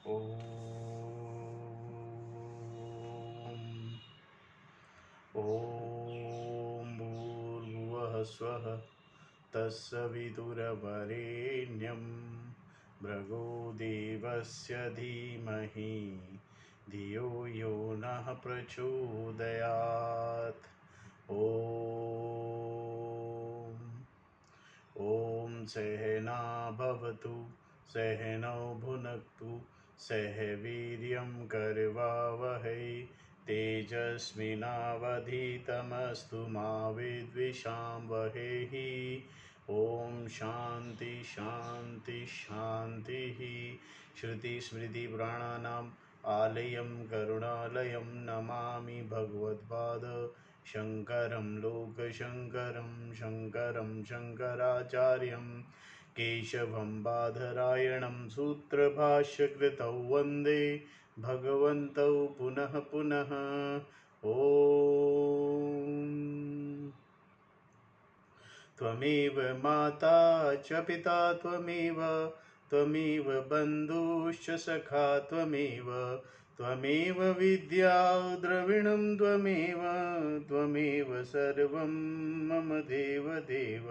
ॐ भूर्भुवः स्वः तत्सवितुर्वरेण्यं भर्गो देवस्य धीमहि धियो यो नः प्रचोदयात्। ॐ सहना भवतु सहनौ भुनक्तु सह वीर्यं करवावहै तेजस्विनावधीतमस्तु मा विद्विषावहै। ॐ शान्ति शान्ति शान्तिः। श्रुतिस्मृतिपुराणानाम् आलयं करुणालयं नमामि भगवत्पाद शङ्करं लोकशङ्करं शङ्करं शङ्कराचार्यं केशवं बादरायणं सूत्रभाष्यकृतौ वन्दे भगवन्तौ पुनः पुनः। ॐ त्वमेव माता च पिता त्वमेव बन्धुश्च सखा त्वमेव विद्या द्रविणं त्वमेव सर्वं मम देव देव।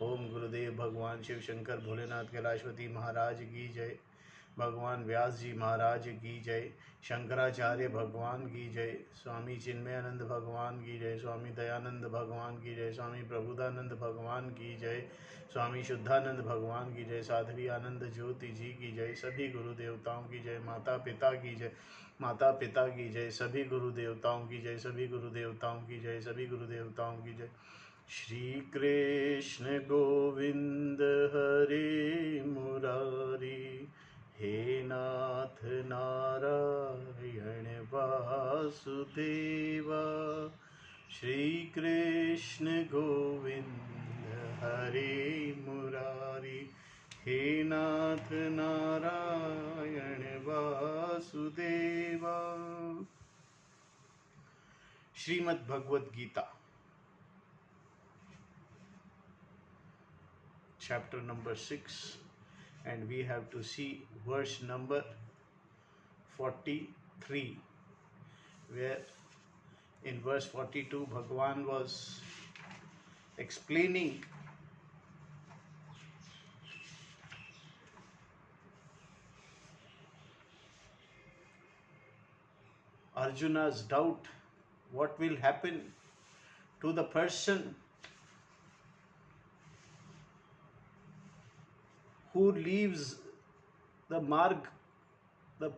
ओम गुरुदेव भगवान शिव शंकर भोलेनाथ कैलाशपति महाराज की जय। भगवान व्यास जी महाराज की जय। शंकराचार्य भगवान की जय। स्वामी चिन्मयानंद भगवान की जय। स्वामी दयानंद भगवान की जय। स्वामी प्रबुधानंद भगवान की जय। स्वामी शुद्धानंद भगवान की जय। साध्वी आनंद ज्योति जी की जय। सभी गुरु देवताओं की जय। माता पिता की जय। माता पिता की जय। सभी गुरु देवताओं की जय। सभी गुरु देवताओं की जय। सभी गुरु देवताओं की जय। श्री कृष्ण गोविंद हरे मुरारी हे नाथ नारायण वासुदेवा। श्री कृष्ण गोविंद हरे मुरारी हे नाथ Narayan Vasudeva. Shrimad Bhagavad Gita chapter number 6, and we have to see verse number 43, where in verse 42 Bhagwan was explaining Arjuna's doubt, what will happen to the person who leaves the marg, the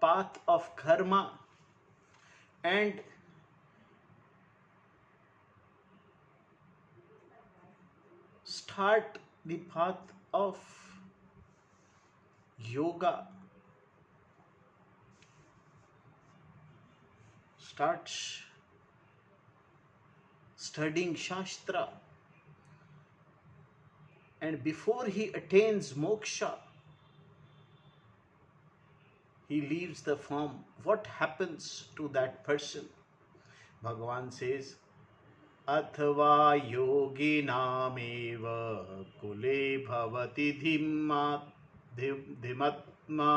path of karma, and start the path of yoga, starts studying Shastra, and before he attains moksha, he leaves the form. What happens to that person? Bhagavan says, अथवा योगिनामेव कुले भवति धिमत्मा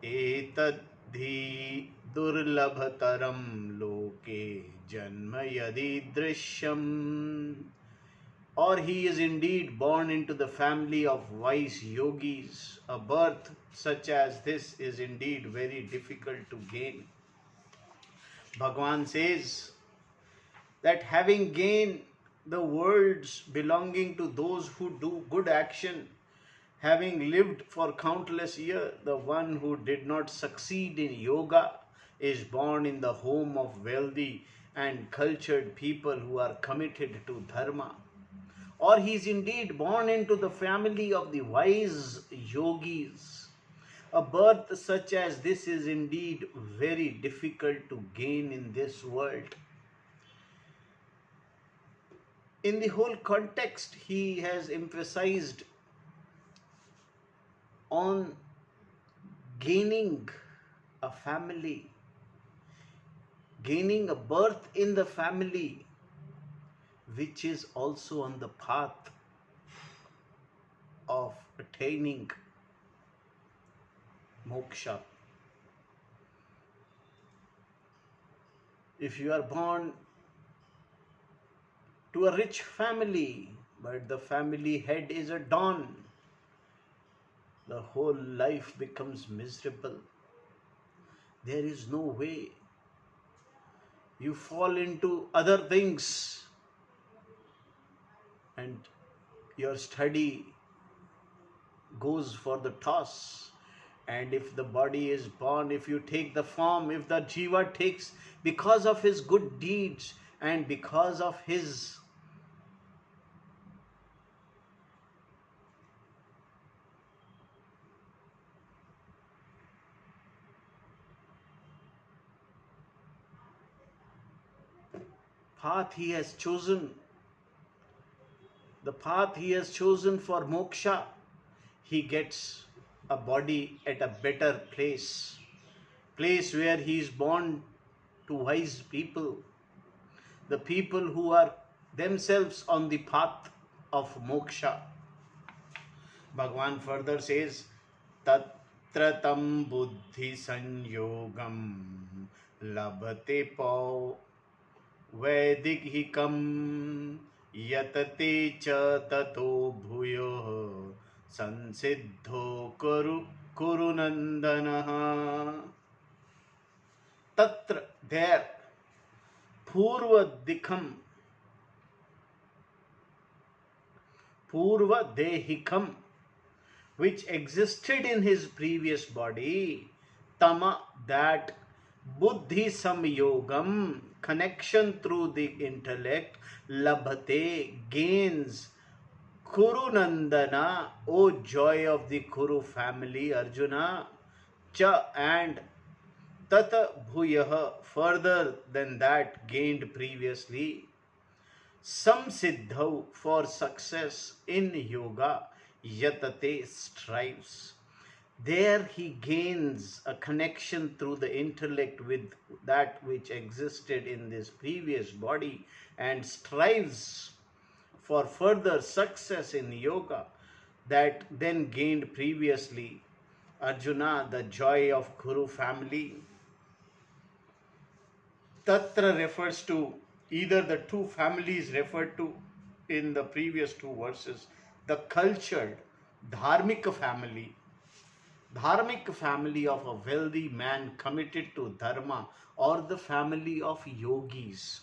एतद्धि दुर्लभतरं लोके जन्म यदीदृश्यम्. Or he is indeed born into the family of wise yogis. A birth such as this is indeed very difficult to gain. Bhagavan says that having gained the worlds belonging to those who do good action, having lived for countless years, the one who did not succeed in yoga is born in the home of wealthy and cultured people who are committed to dharma. Or he is indeed born into the family of the wise yogis. A birth such as this is indeed very difficult to gain in this world. In the whole context, he has emphasized on gaining a family, gaining a birth in the family, which is also on the path of attaining moksha. If you are born to a rich family, but the family head is a don, the whole life becomes miserable. There is no way. You fall into other things and your study goes for the toss. And if the body is born, if you take the form, if the jiva takes, because of his good deeds and because of his path he has chosen, the path he has chosen for moksha, he gets a body at a better place where he is born to wise people, the people who are themselves on the path of moksha. Bhagavan further says, Tatra tam buddhi sanyogam labhate pau Vedikam yatate cha tato bhuyo sansiddho kurunandanaha. Tatra, there, purva dehikam, which existed in his previous body, tama, that, buddhi samyogam, connection through the intellect, labhate, gains, kurunandana, O joy of the Kuru family, Arjuna, cha, and tata bhuyah, further than that gained previously, samsiddhau, for success in yoga, yatate, strives. There he gains a connection through the intellect with that which existed in this previous body and strives for further success in yoga that then gained previously. Arjuna, the joy of Kuru family. Tatra refers to either the two families referred to in the previous two verses, the cultured, dharmic family of a wealthy man committed to dharma, or the family of yogis.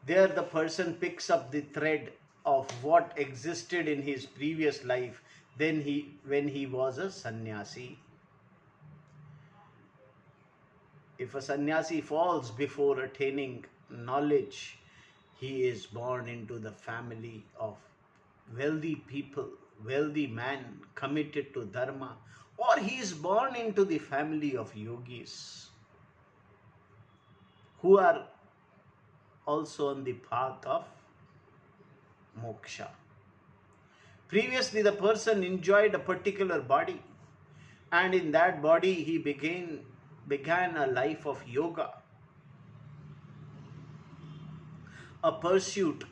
There the person picks up the thread of what existed in his previous life when he was a sannyasi. If a sannyasi falls before attaining knowledge, he is born into the family of wealthy people, wealthy man committed to dharma, or he is born into the family of yogis who are also on the path of moksha. Previously, the person enjoyed a particular body, and in that body he began a life of yoga, a pursuit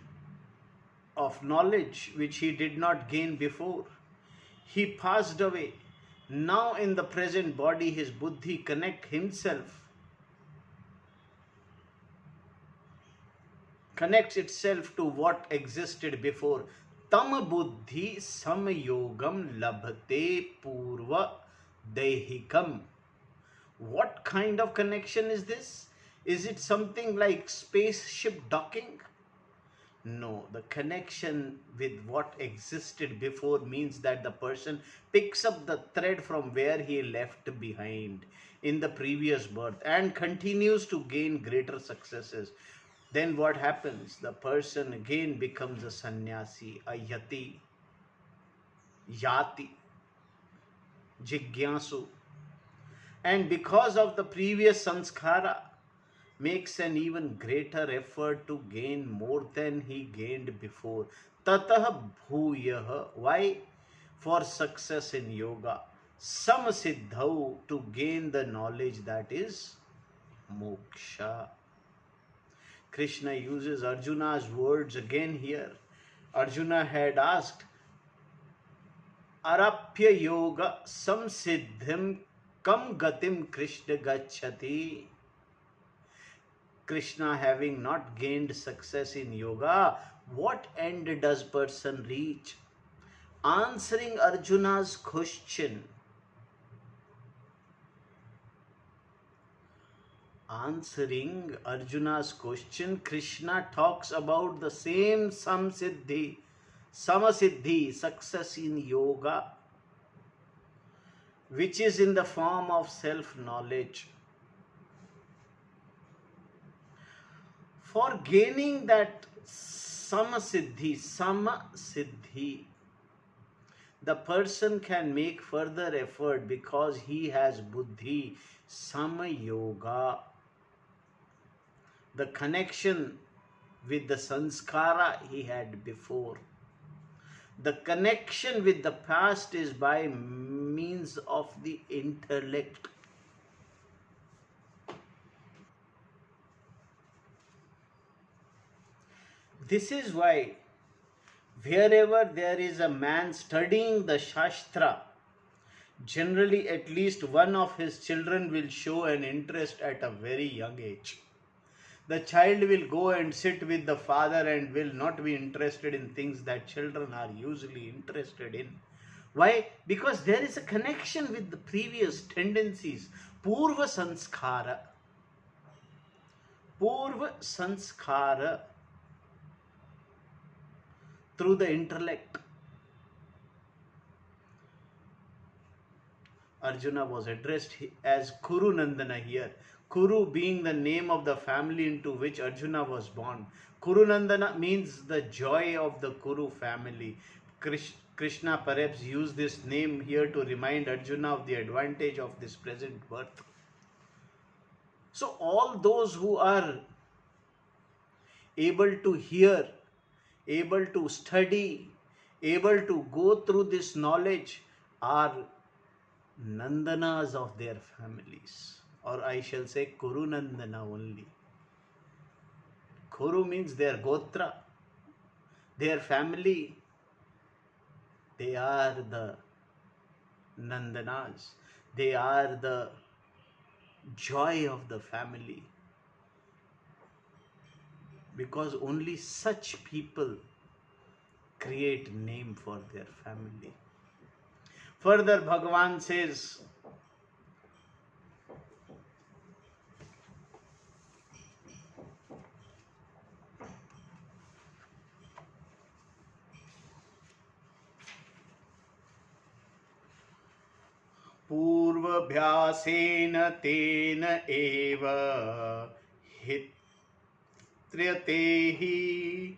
of knowledge which he did not gain before. He passed away. Now in the present body his buddhi connects itself to what existed before. Tam buddhi samyogam labhate purva dehikam. What kind of connection is this? Is it something like spaceship docking? No, the connection with what existed before means that the person picks up the thread from where he left behind in the previous birth and continues to gain greater successes. Then what happens? The person again becomes a sannyasi, a yati, jigyasu. And because of the previous sanskara, makes an even greater effort to gain more than he gained before. Tatah bhuyah. Why? For success in yoga. Samsiddhau, to gain the knowledge that is moksha. Krishna uses Arjuna's words again here. Arjuna had asked, arapya yoga samsiddhim kam gatim Krishna gacchati. Krishna having not gained success in yoga, what end does person reach? Answering Arjuna's question, Krishna talks about the same samasiddhi, success in yoga, which is in the form of self-knowledge. For gaining that samasiddhi, the person can make further effort because he has buddhi, samayoga, the connection with the sanskara he had before. The connection with the past is by means of the intellect. This is why wherever there is a man studying the Shastra, generally at least one of his children will show an interest at a very young age. The child will go and sit with the father and will not be interested in things that children are usually interested in. Why? Because there is a connection with the previous tendencies. Purva sanskara through the intellect. Arjuna was addressed as Kuru Nandana here. Kuru being the name of the family into which Arjuna was born. Kuru Nandana means the joy of the Kuru family. Krishna perhaps used this name here to remind Arjuna of the advantage of this present birth. So all those who are able to hear, able to study, able to go through this knowledge are Nandanas of their families, or I shall say Kuru Nandana only. Kuru means their gotra, their family. They are the Nandanas. They are the joy of the family. Because only such people create name for their family. Further, Bhagavan says, Purvabhyasena tena eva hitriyate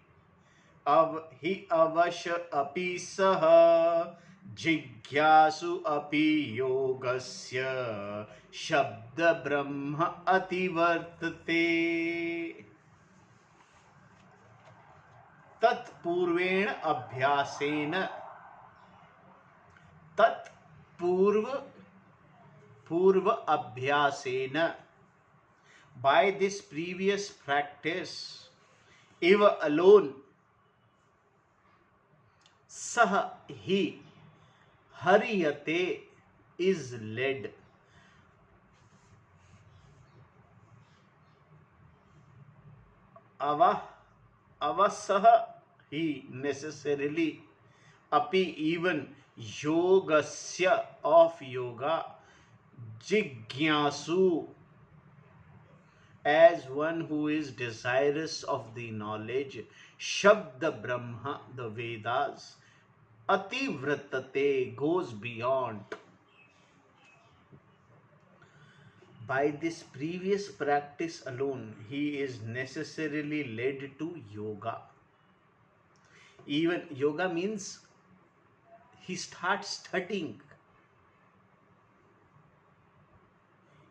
hi avasha api saha Jigyasu api yogasya shabda brahma ativartate. Tat purvena abhyasena. Tat purva abhyasena. By this previous practice, eva alone, saha he, hariyate is led. Avasaha he necessarily, api even, yogasya of yoga, jigyasu as one who is desirous of the knowledge, shabda brahma, the Vedas, ativratate goes beyond. By this previous practice alone, he is necessarily led to yoga. Even yoga means he starts studying.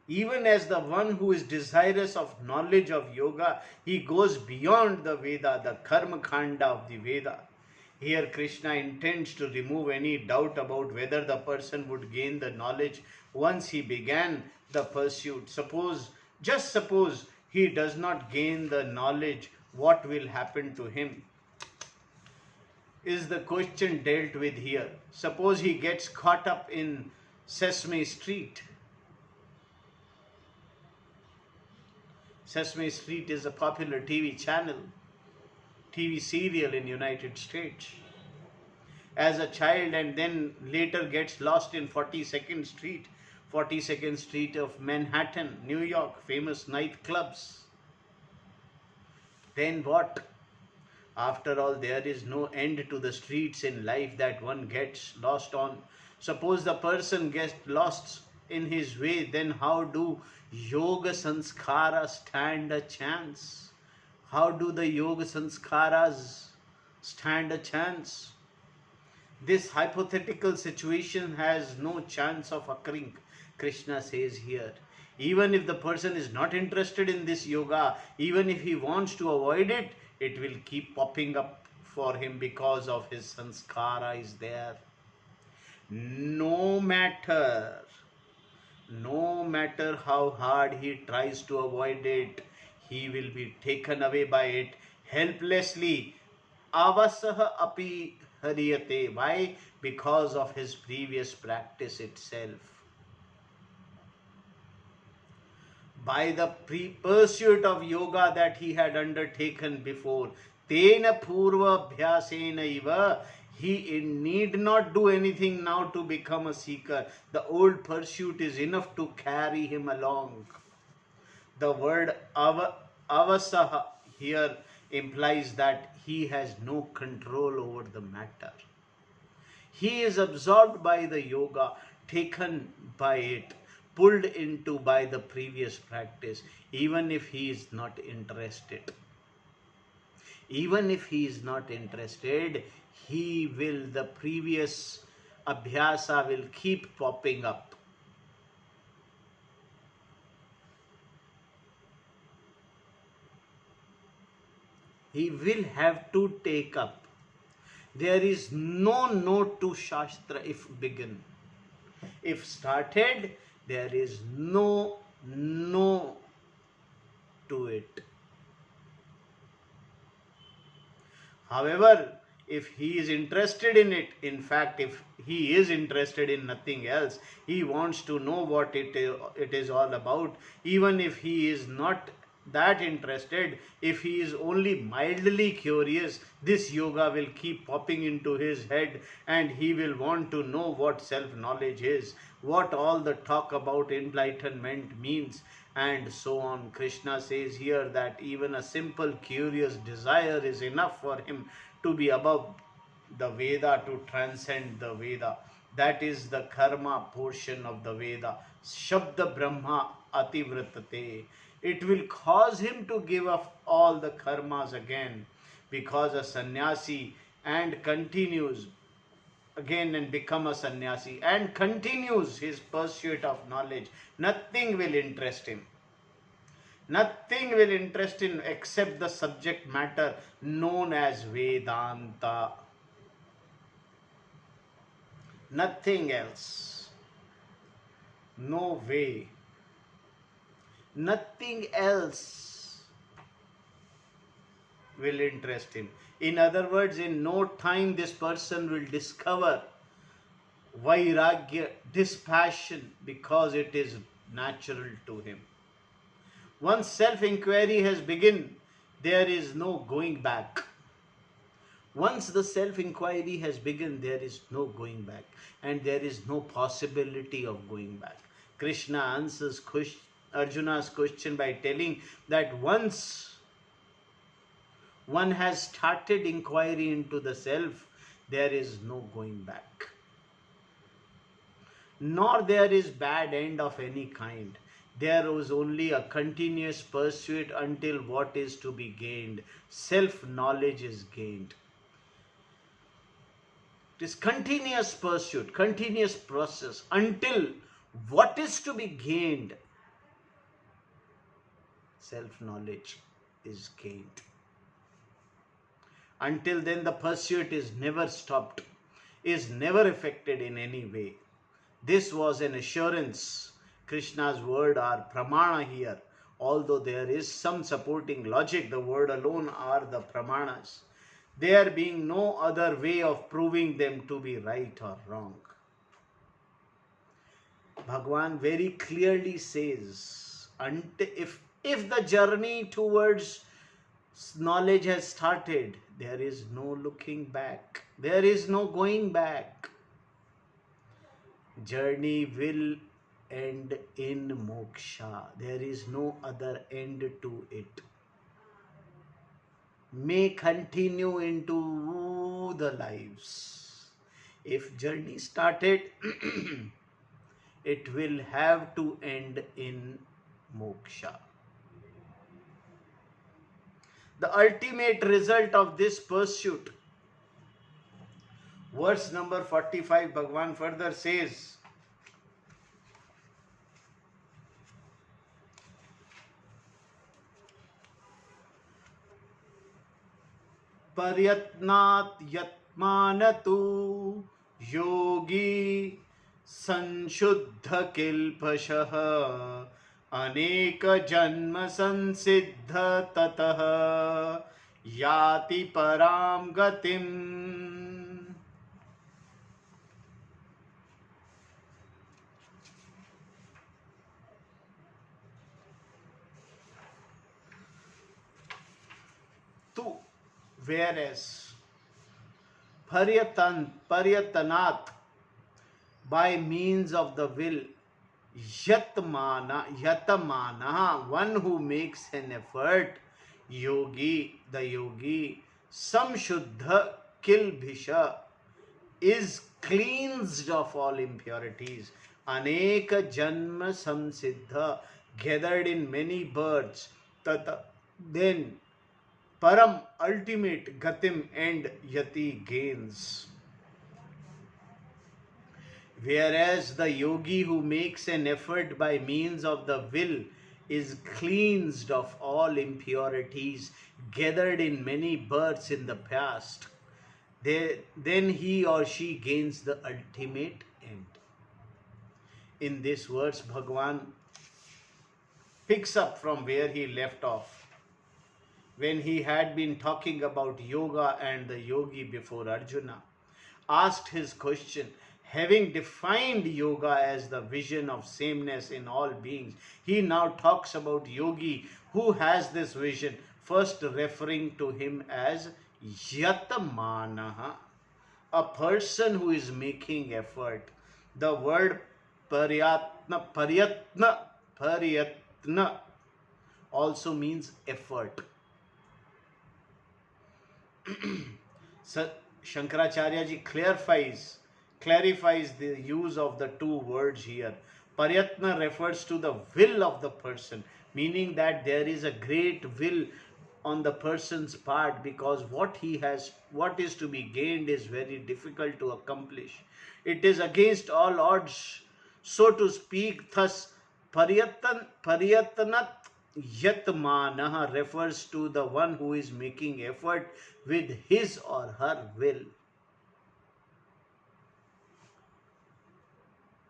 Even as the one who is desirous of knowledge of yoga, he goes beyond the Veda, the Karma Khanda of the Veda. Here Krishna intends to remove any doubt about whether the person would gain the knowledge once he began the pursuit. Just suppose he does not gain the knowledge, what will happen to him? is the question dealt with here. Suppose he gets caught up in Sesame Street. Sesame Street is a popular TV channel, TV serial in United States. As a child, and then later gets lost in 42nd Street of Manhattan, New York, famous nightclubs. Then what? After all, there is no end to the streets in life that one gets lost on. Suppose the person gets lost in his way, then how do yoga sanskaras stand a chance? How do the yoga sanskaras stand a chance? This hypothetical situation has no chance of occurring, Krishna says here. Even if the person is not interested in this yoga, even if he wants to avoid it, it will keep popping up for him because of his sanskara is there. No matter how hard he tries to avoid it, he will be taken away by it helplessly. Avasaha api hariyate. Why? Because of his previous practice itself. By the pursuit of yoga that he had undertaken before, tena purva abhyasena iva, he need not do anything now to become a seeker. The old pursuit is enough to carry him along. The word avasaha here implies that he has no control over the matter. He is absorbed by the yoga, taken by it, pulled into by the previous practice, even if he is not interested. Even if he is not interested, the previous abhyasa will keep popping up. He will have to take up. There is no note to Shastra if begun. If started, there is no to it. However, if he is interested in it, in fact, if he is interested in nothing else, he wants to know what it is all about, even if he is not that interested, if he is only mildly curious, this yoga will keep popping into his head and he will want to know what self-knowledge is, what all the talk about enlightenment means, and so on. Krishna says here that even a simple curious desire is enough for him to be above the Veda, to transcend the Veda. That is the karma portion of the Veda. Shabda Brahma Ativritate. It will cause him to give up all the karmas again, because a sannyasi and continues again and become a sannyasi and continues his pursuit of knowledge. Nothing will interest him. Nothing will interest him except the subject matter known as Vedanta. Nothing else. No way. Nothing else will interest him. In other words, in no time this person will discover vairagya, dispassion, because it is natural to him. Once self-inquiry has begun, there is no going back. Once the self-inquiry has begun, there is no going back, and there is no possibility of going back. Krishna answers Arjuna's question by telling that once one has started inquiry into the self, there is no going back. Nor there is bad end of any kind. There was only a continuous pursuit until what is to be gained, self-knowledge, is gained. It is continuous pursuit, continuous process until what is to be gained, self-knowledge, is gained. Until then, the pursuit is never stopped, is never affected in any way. This was an assurance. Krishna's word are pramana here. Although there is some supporting logic, the word alone are the pramanas. there being no other way of proving them to be right or wrong. Bhagwan very clearly says, if the journey towards knowledge has started, there is no looking back. There is no going back. Journey will end in moksha. There is no other end to it. May continue into the lives. If journey started, it will have to end in moksha. The ultimate result of this pursuit. Verse number 45, Bhagwan further says, Paryatnat yatmanatu yogi sanshuddha kilpashah अनेक जन्म संसिद्ध ततः याति पराम गतिम. Tu, whereas paryatanat, by means of the will, yatamana, one who makes an effort, yogi, the yogi, samshuddha kilbhisha, is cleansed of all impurities, aneka janma samsiddha, gathered in many births, tata, then param, ultimate, gatim, and yati, gains. Whereas the yogi who makes an effort by means of the will is cleansed of all impurities gathered in many births in the past, then he or she gains the ultimate end. In this verse, Bhagwan picks up from where he left off. When he had been talking about yoga and the yogi before Arjuna asked his question, having defined yoga as the vision of sameness in all beings, he now talks about yogi who has this vision, first referring to him as yatamanaha, a person who is making effort. The word paryatna also means effort. So Shankaracharya ji clarifies the use of the two words here. Paryatna refers to the will of the person, meaning that there is a great will on the person's part, because what is to be gained is very difficult to accomplish. It is against all odds, so to speak. Thus, paryatnat yatmanah refers to the one who is making effort with his or her will.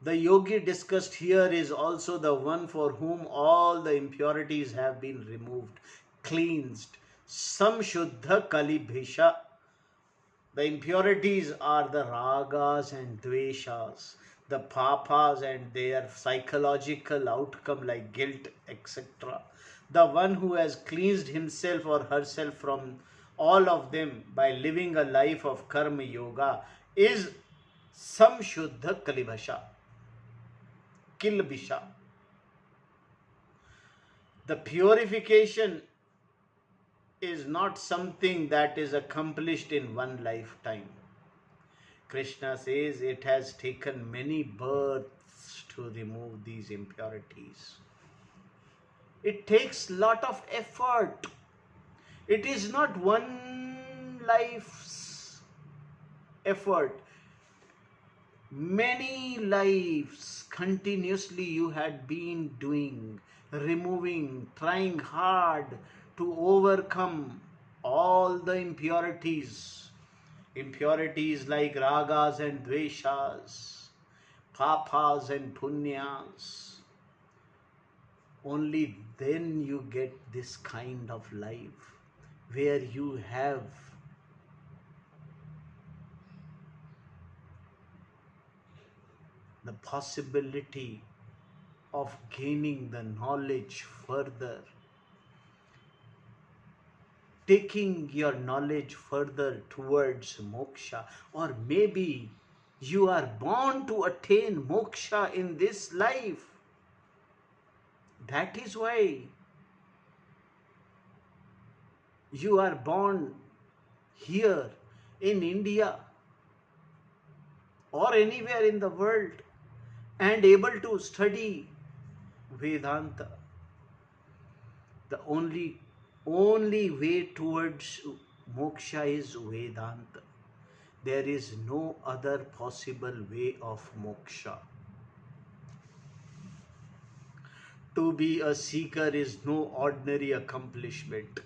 The yogi discussed here is also the one for whom all the impurities have been removed, cleansed. Samshuddha kalibhisha. The impurities are the ragas and dveshas, the papas and their psychological outcome like guilt, etc. The one who has cleansed himself or herself from all of them by living a life of karma yoga is samshuddha kalibhisha. Kilbisha. The purification is not something that is accomplished in one lifetime. Krishna says it has taken many births to remove these impurities. It takes lot of effort. It is not one life's effort. Many lives continuously you had been doing, removing, trying hard to overcome all the impurities. Impurities like ragas and dveshas, papas and punyas. Only then you get this kind of life where you have the possibility of gaining the knowledge further, taking your knowledge further towards moksha, or maybe you are born to attain moksha in this life. That is why you are born here in India or anywhere in the world and able to study Vedanta. The only way towards moksha is Vedanta. There is no other possible way of moksha. To be a seeker is no ordinary accomplishment.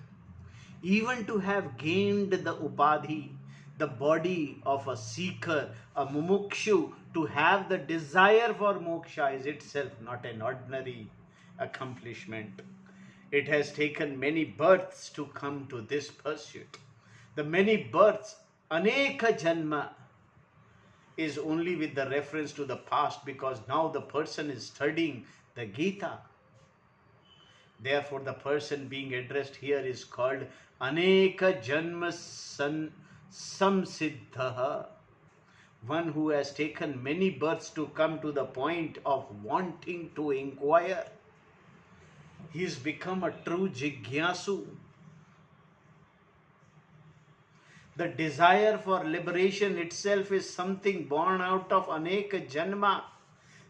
Even to have gained the upadhi, the body of a seeker, a mumukshu, to have the desire for moksha is itself not an ordinary accomplishment. It has taken many births to come to this pursuit. The many births, aneka janma, is only with the reference to the past, because now the person is studying the Gita. Therefore, the person being addressed here is called Aneka Janma Samsiddha, one who has taken many births to come to the point of wanting to inquire. He has become a true jigyasu. The desire for liberation itself is something born out of Aneka Janma.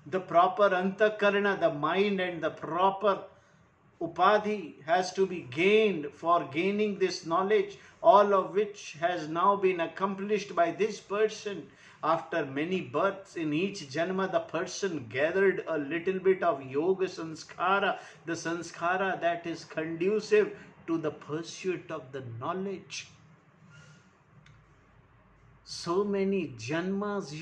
The proper antakarana, the mind, and the proper upadhi has to be gained for gaining this knowledge, all of which has now been accomplished by this person. After many births, in each janma, the person gathered a little bit of yoga sanskara, the sanskara that is conducive to the pursuit of the knowledge. So many janmas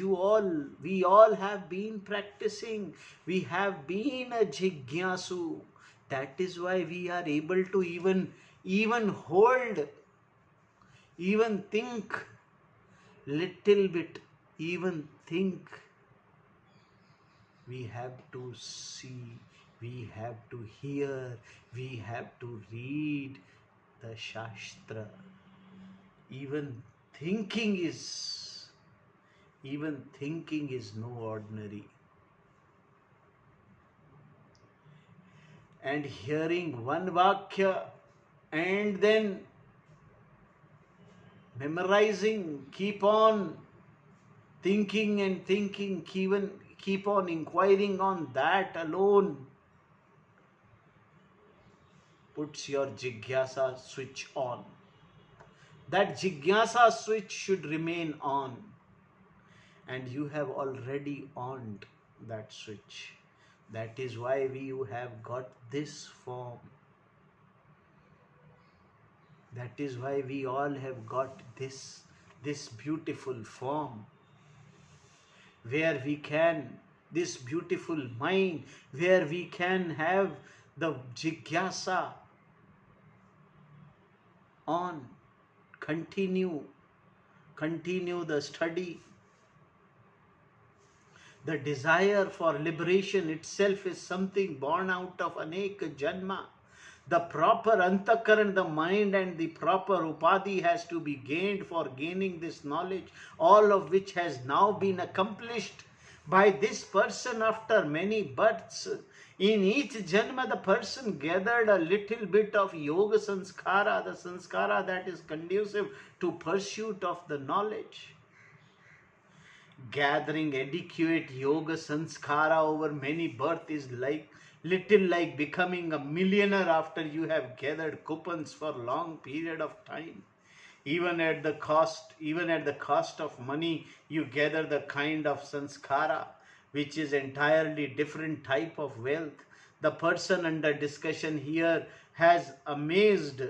we all have been practicing. We have been a jigyasu. That is why we are able to even hold, even think little bit, even think. We have to see, we have to hear, we have to read the Shastra. Even thinking is no ordinary. And hearing one vakya and then memorizing, keep on thinking and thinking, keep on inquiring on that alone puts your jigyasa switch on. That jigyasa switch should remain on, and you have already on that switch. That is why you have got this form. That is why we all have got this beautiful form, where we can, this beautiful mind, where we can have the jigyasa on, continue the study. The desire for liberation itself is something born out of Aneka Janma. The proper antakaran, the mind, and the proper upadhi has to be gained for gaining this knowledge, all of which has now been accomplished by this person after many births. In each janma, the person gathered a little bit of yoga sanskara, the sanskara that is conducive to pursuit of the knowledge. Gathering adequate yoga sanskara over many births is like becoming a millionaire after you have gathered coupons for long period of time. Even at the cost of money, you gather the kind of sanskara which is entirely different type of wealth. The person under discussion here has amassed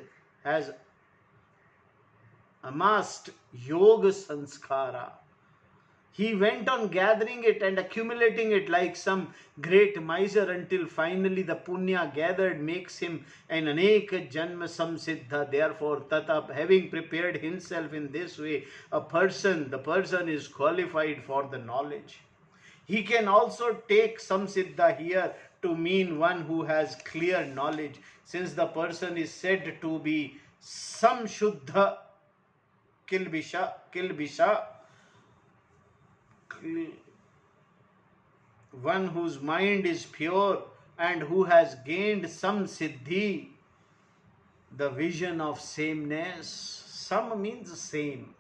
yoga sanskara. He went on gathering it and accumulating it like some great miser until finally the punya gathered makes him an aneka janma samsiddha. Therefore, tata, having prepared himself in this way, the person is qualified for the knowledge. He can also take samsiddha here to mean one who has clear knowledge, since the person is said to be samshuddha kilbisha, one whose mind is pure and who has gained some siddhi, the vision of sameness. Sam means same.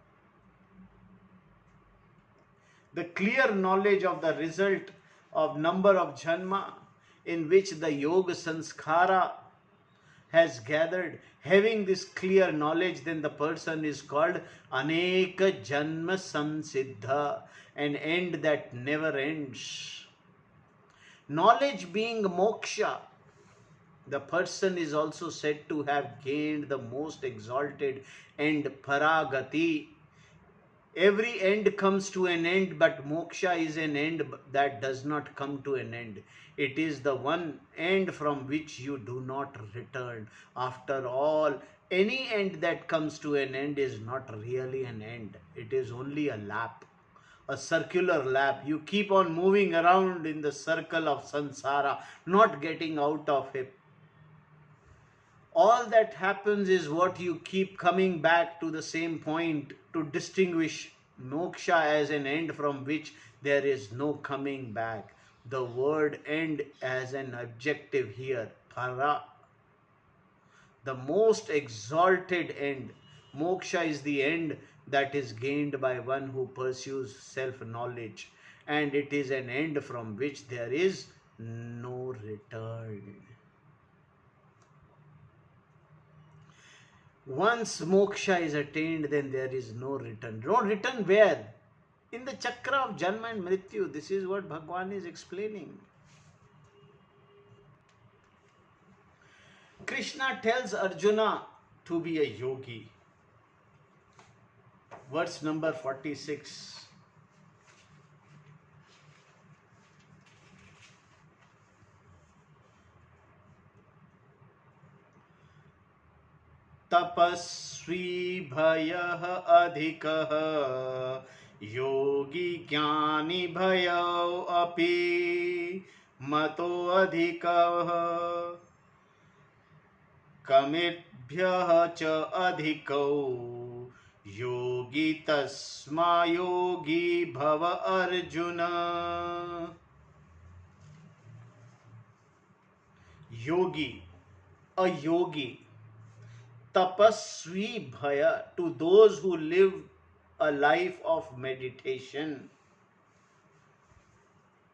The clear knowledge of the result of number of janma in which the yoga sanskara has gathered. Having this clear knowledge, then the person is called aneka janma samsiddha, an end that never ends. Knowledge being moksha, the person is also said to have gained the most exalted end, paragati. Every end comes to an end, but moksha is an end that does not come to an end. It is the one end from which you do not return. After all, any end that comes to an end is not really an end. It is only a lap, a circular lap. You keep on moving around in the circle of samsara, not getting out of it. All that happens is what you keep coming back to the same point to distinguish moksha as an end from which there is no coming back. The word end as an adjective here, para, the most exalted end. Moksha is the end that is gained by one who pursues self-knowledge, and it is an end from which there is no return. Once moksha is attained, then there is no return. No return where? In the chakra of Janma and Mrityu. This is what Bhagwan is explaining. Krishna tells Arjuna to be a yogi. Verse number 46. तपस्वी भयः अधिकः योगी ज्ञानी भयौ अपि मतो अधिकः कमिभ्यः च अधिकौ योगी तस्मा योगी भव Arjun. Yogi, a yogi. Tapasvi bhaya, to those who live a life of meditation.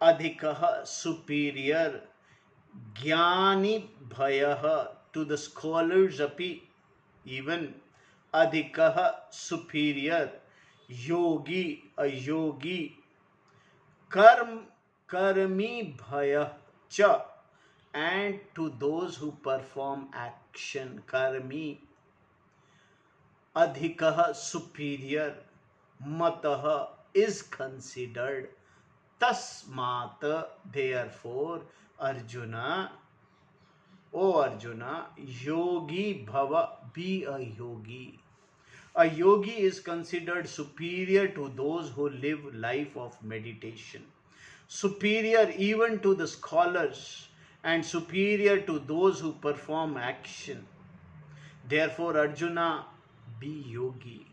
Adhikaha, superior. Jnani bhayaha, to the scholars api, even. Adhikaha, superior. Yogi, a yogi. Karmi bhaya cha, and to those who perform action. Karmi. Adhikaha, superior. Mataha, is considered. Tasmat, therefore, Arjuna, O Arjuna, yogi bhava, be a yogi. A yogi is considered superior to those who live life of meditation, superior even to the scholars, and superior to those who perform action. Therefore, Arjuna, be yogi.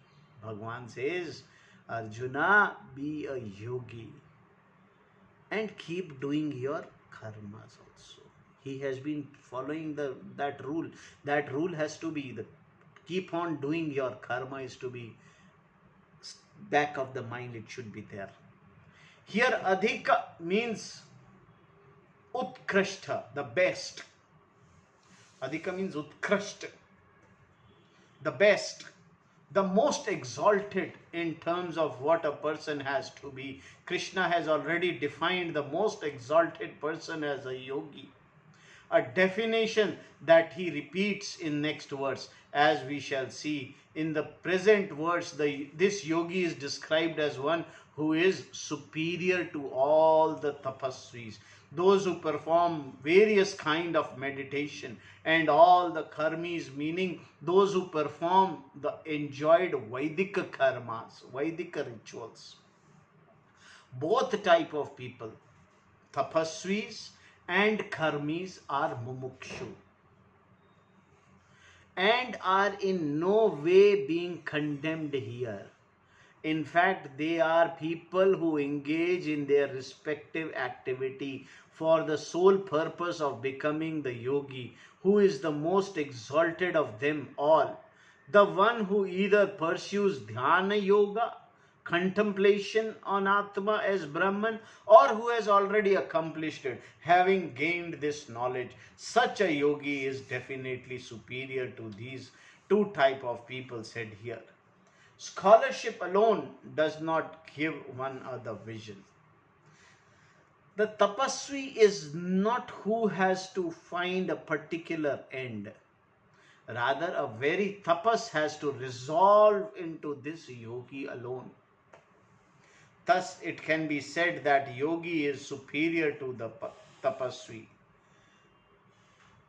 Bhagwan says, Arjuna, be a yogi and keep doing your karmas also. He has been following that rule. That rule has to be keep on doing your karma is to be back of the mind. It should be there. Here, adhika means utkrashta, the best. Adhika means utkrashta, the best, the most exalted in terms of what a person has to be. Krishna has already defined the most exalted person as a yogi, a definition that he repeats in next verse, as we shall see. In the present verse, this yogi is described as one who is superior to all the tapasvis, those who perform various kind of meditation, and all the karmis, meaning those who perform the enjoyed Vaidika karmas, Vaidika rituals. Both type of people, tapasvis and karmis, are mumukshu and are in no way being condemned here. In fact, they are people who engage in their respective activity for the sole purpose of becoming the yogi, who is the most exalted of them all. The one who either pursues dhyana yoga, contemplation on Atma as Brahman, or who has already accomplished it, having gained this knowledge. Such a yogi is definitely superior to these two type of people said here. Scholarship alone does not give one other vision. The tapasvi is not who has to find a particular end. Rather, a very tapas has to resolve into this yogi alone. Thus, it can be said that yogi is superior to the tapasvi.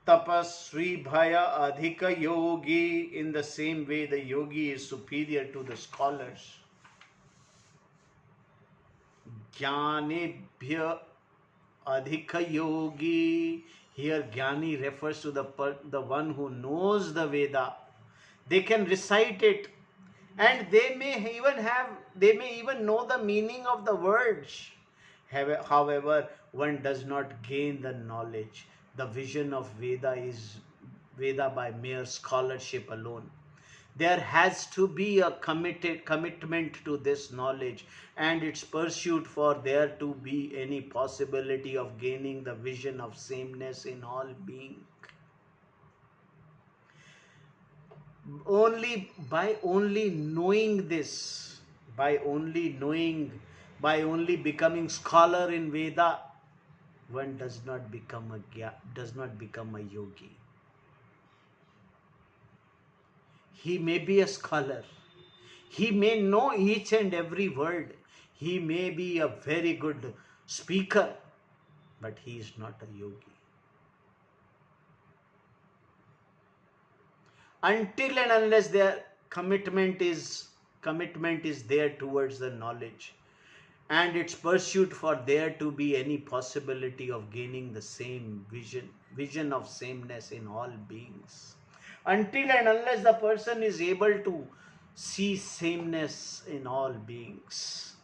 Tapasvi bhaya adhika yogi. In the same way, the yogi is superior to the scholars. Jnanebhya adhika yogi. Here, Jnani refers to the one who knows the Veda. They can recite it, and they may even know the meaning of the words. However, one does not gain the knowledge. The vision of Veda is Veda by mere scholarship alone. There has to be a commitment to this knowledge and its pursuit for there to be any possibility of gaining the vision of sameness in all being. Only knowing this, by only becoming scholar in Veda, one does not become a yogi. He may be a scholar. He may know each and every word. He may be a very good speaker, but he is not a yogi. Until and unless their commitment is there towards the knowledge and its pursuit for there to be any possibility of gaining the same vision of sameness in all beings. Until and unless the person is able to see sameness in all beings.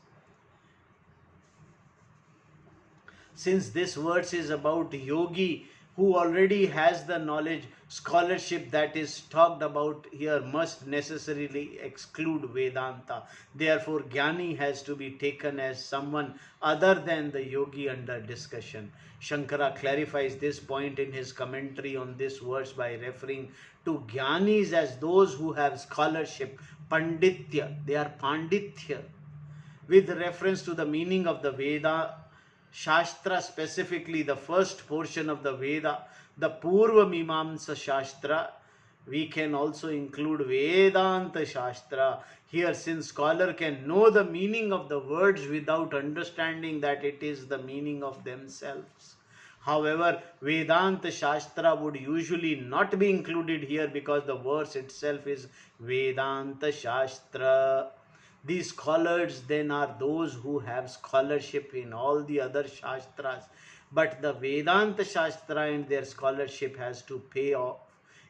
Since this verse is about yogi who already has the knowledge, scholarship that is talked about here must necessarily exclude Vedanta. Therefore, Jnani has to be taken as someone other than the yogi under discussion. Shankara clarifies this point in his commentary on this verse by referring to Jnanis as those who have scholarship, panditya. They are panditya. With reference to the meaning of the Veda, Shastra, specifically the first portion of the Veda, the Purva Mimamsa Shastra. We can also include Vedanta Shastra here, since scholar can know the meaning of the words without understanding that it is the meaning of themselves. However, Vedanta Shastra would usually not be included here because the verse itself is Vedanta Shastra. These scholars then are those who have scholarship in all the other Shastras. But the Vedanta Shastra and their scholarship has to pay off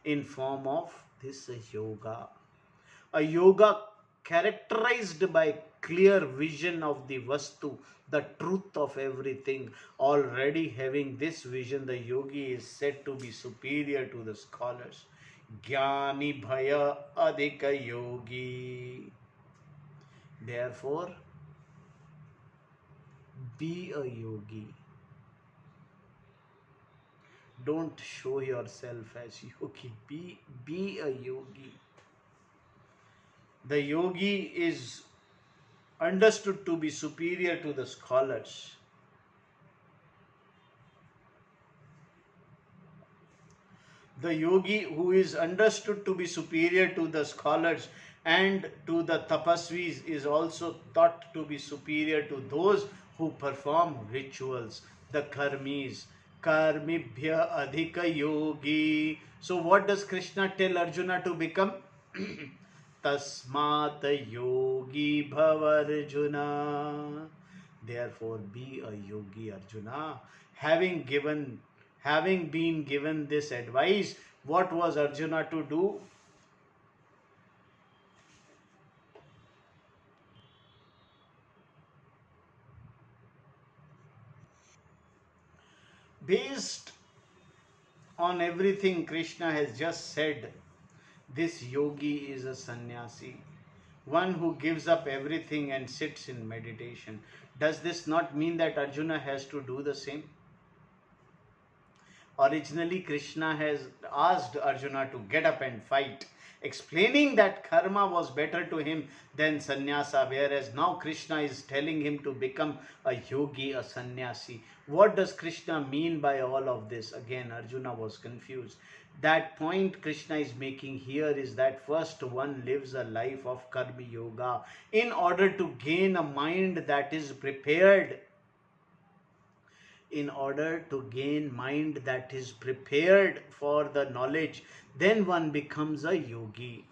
in form of this yoga. A yoga characterized by clear vision of the Vastu, the truth of everything. Already having this vision, the yogi is said to be superior to the scholars. Jnani bhaya adhika yogi. Therefore, be a yogi. Don't show yourself as yogi. Be a yogi. The yogi is understood to be superior to the scholars. The yogi who is understood to be superior to the scholars and to the tapasvis is also thought to be superior to those who perform rituals, the karmis. Karmibhya adhika yogi. So what does Krishna tell Arjuna to become? Tasmat yogi bhav Arjuna. Therefore, be a yogi, Arjuna. Having been given this advice, what was Arjuna to do? Based on everything Krishna has just said, this yogi is a sannyasi, one who gives up everything and sits in meditation. Does this not mean that Arjuna has to do the same? Originally, Krishna has asked Arjuna to get up and fight, explaining that karma was better to him than sannyasa, whereas now Krishna is telling him to become a yogi, a sannyasi. What does Krishna mean by all of this? Again, Arjuna was confused. That point Krishna is making here is that first one lives a life of karma yoga in order to gain a mind that is prepared, in order to gain mind that is prepared for the knowledge. Then one becomes a yogi,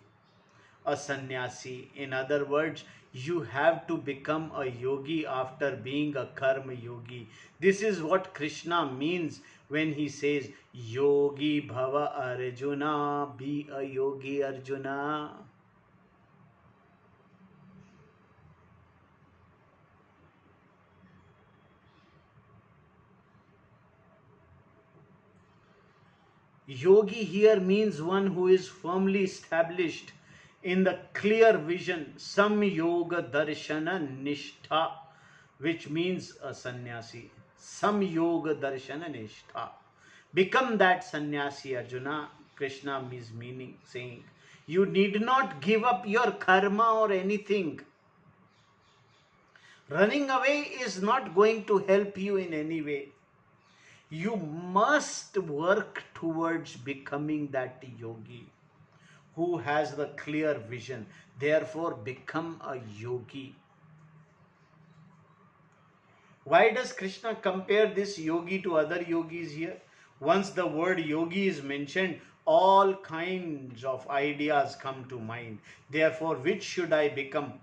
a sannyasi. In other words, you have to become a yogi after being a karma yogi. This is what Krishna means when he says, Yogi Bhava Arjuna, be a yogi, Arjuna. Yogi here means one who is firmly established in the clear vision, some yoga darshana nishtha, which means a sannyasi. Some yoga darshana nishtha. Become that sannyasi, Arjuna. Krishna is meaning, saying, you need not give up your karma or anything. Running away is not going to help you in any way. You must work towards becoming that yogi who has the clear vision. Therefore, become a yogi. Why does Krishna compare this yogi to other yogis here? Once the word yogi is mentioned, all kinds of ideas come to mind. Therefore, which should I become?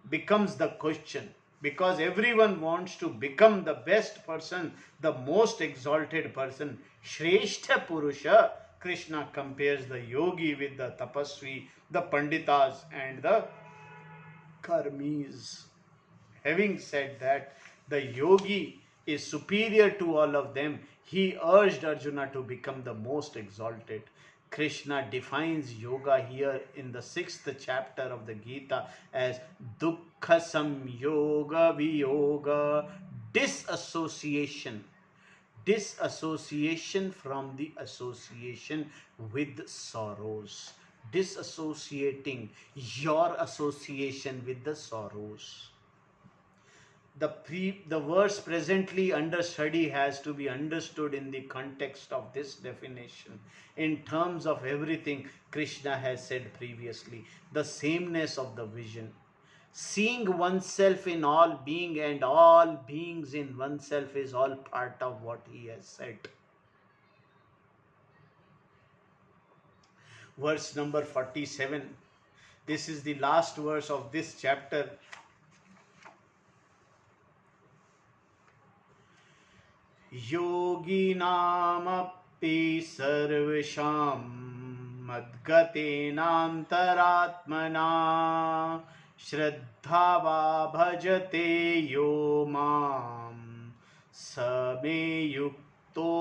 Becomes the question, because everyone wants to become the best person, the most exalted person. Shrestha Purusha. Krishna compares the yogi with the tapasvi, the panditas, and the karmis. Having said that, the yogi is superior to all of them, he urged Arjuna to become the most exalted. Krishna defines yoga here in the 6th chapter of the Gita as dukkha samyoga viyoga, disassociation. Disassociation from the association with sorrows. Disassociating your association with the sorrows. The verse presently under study has to be understood in the context of this definition, in terms of everything Krishna has said previously. The sameness of the vision, seeing oneself in all being and all beings in oneself, is all part of what he has said. Verse number 47. This is the last verse of this chapter. योगिनामपि सर्वेषां मद्गतेनान्तरात्मना श्रद्धावा भजते यो मां स मे युक्ततममतः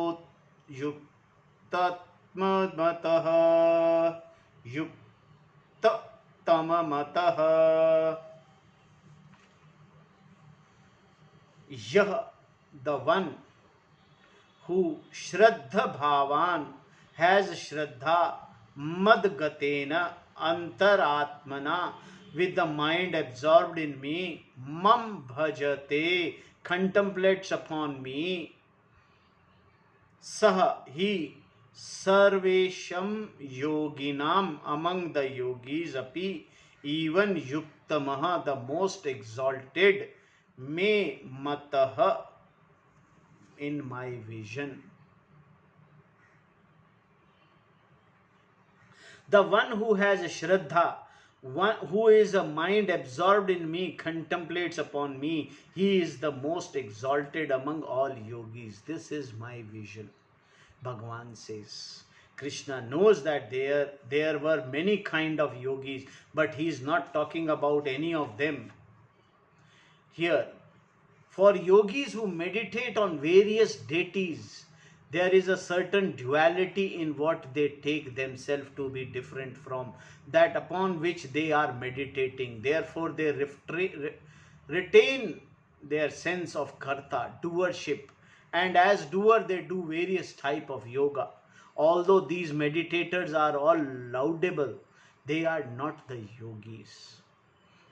युक्ततममतः. यह, the one who Shraddha Bhavan has Shraddha Madgatena Antaratmana, with the mind absorbed in me, Mam Bhajate, contemplates upon me, Saha, he, Sarvesham Yoginam, among the yogis, Api, even Yuktamaha, the most exalted, Me Mataha, in my vision. The one who has Shraddha, one who is a mind absorbed in me contemplates upon me. He is the most exalted among all yogis. This is my vision, Bhagavan says. Krishna knows that there were many kind of yogis, but he is not talking about any of them here. For yogis who meditate on various deities, there is a certain duality in what they take themselves to be different from that upon which they are meditating. Therefore, they retain their sense of karta, doership, and as doer they do various type of yoga. Although these meditators are all laudable, they are not the yogis.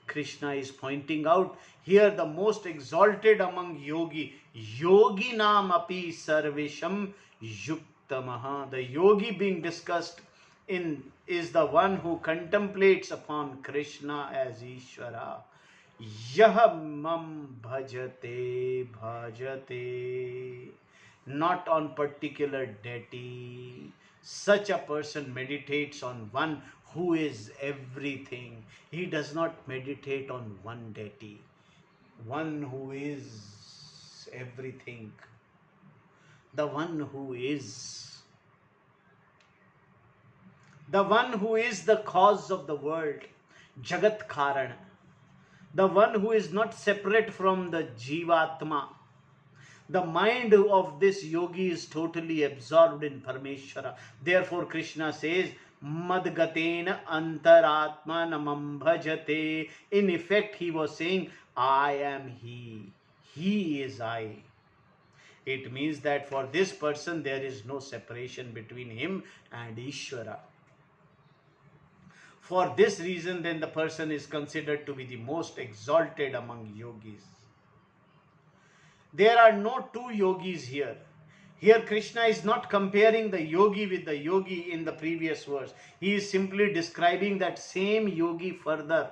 Krishna is pointing out here the most exalted among yogi nam api sarvesham yuktamaha. The yogi being discussed in is the one who contemplates upon Krishna as Ishvara. Yah mam bhajate bhajate, not on particular deity. Such a person meditates on one who is everything. He does not meditate on one deity, one who is everything, the one who is the cause of the world, Jagat Karana, the one who is not separate from the Jivatma. The mind of this yogi is totally absorbed in Parameshwara. Therefore, Krishna says, Madgatena antaratma namam bhajate. In effect, he was saying, I am he. He is I. It means that for this person, there is no separation between him and Ishvara. For this reason, then the person is considered to be the most exalted among yogis. There are no two yogis here. Here Krishna is not comparing the yogi with the yogi in the previous verse. He is simply describing that same yogi further.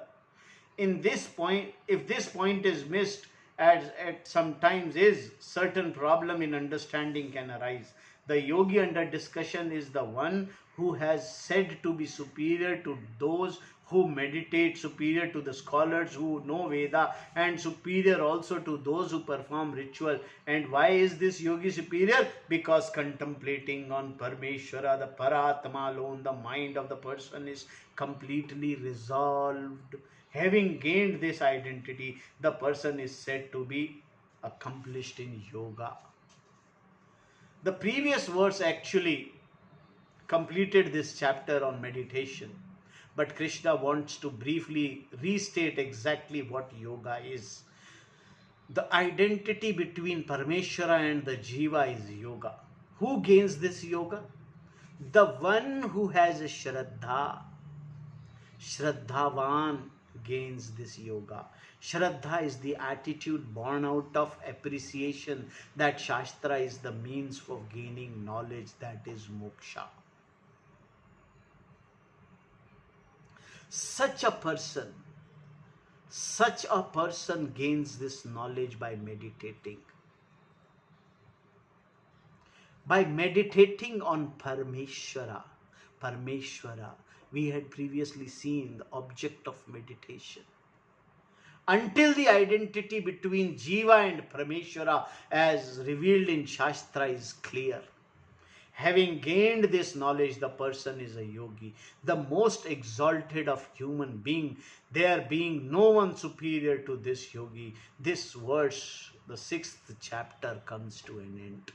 In this point, if this point is missed, as at sometimes is, certain problem in understanding can arise. The yogi under discussion is the one who has said to be superior to those who meditate, superior to the scholars who know Veda, and superior also to those who perform ritual. And why is this yogi superior? Because contemplating on Parameshwara, the Paratma alone, the mind of the person is completely resolved. Having gained this identity, the person is said to be accomplished in yoga. The previous verse actually completed this chapter on meditation. But Krishna wants to briefly restate exactly what yoga is. The identity between Parameshwara and the Jiva is yoga. Who gains this yoga? The one who has a Shraddha. Shraddhavan gains this yoga. Shraddha is the attitude born out of appreciation that Shastra is the means for gaining knowledge, that is moksha. Such a person gains this knowledge by meditating. By meditating on Parameshwara. Parameshwara, we had previously seen the object of meditation. Until the identity between Jiva and Parameshwara as revealed in Shastra is clear. Having gained this knowledge, the person is a yogi, the most exalted of human beings, there being no one superior to this yogi. This verse, the 6th chapter, comes to an end.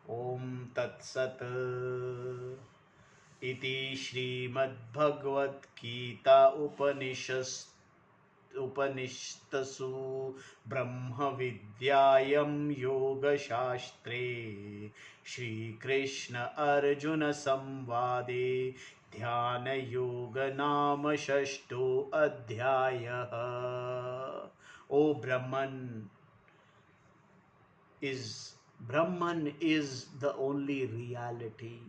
Om Tat Sat Iti Srimad Bhagavad Gita Upanishtasu Brahma Vidyayam Yoga Shastre Shri Krishna Arjuna Samvade Dhyana Yoga Nama Shashto Adhyaya. O Brahman is the only reality.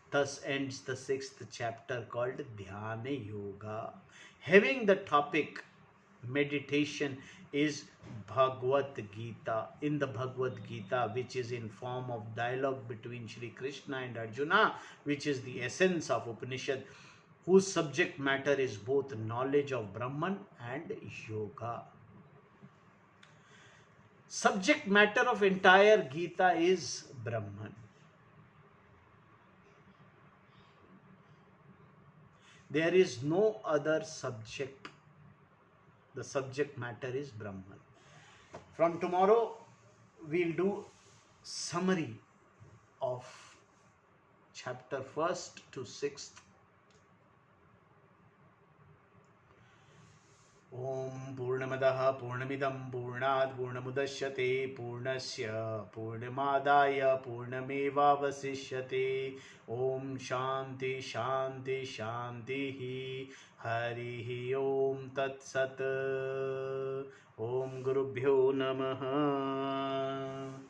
Thus ends the 6th chapter called Dhyana Yoga. Having the topic meditation is Bhagavad Gita. In the Bhagavad Gita, which is in form of dialogue between Shri Krishna and Arjuna, which is the essence of Upanishad, whose subject matter is both knowledge of Brahman and yoga. Subject matter of entire Gita is Brahman. There is no other subject. The subject matter is Brahman. From tomorrow, we'll do summary of chapter 1st to 6th. Om Purnamadaha Purnamidam Purnad Purnamudashyate Purnasya Purnamadaya Purnamevavasishyate. Om Shanti Shanti Shanti Harihi Om Tat Sat. Om Gurubhyo Namaha.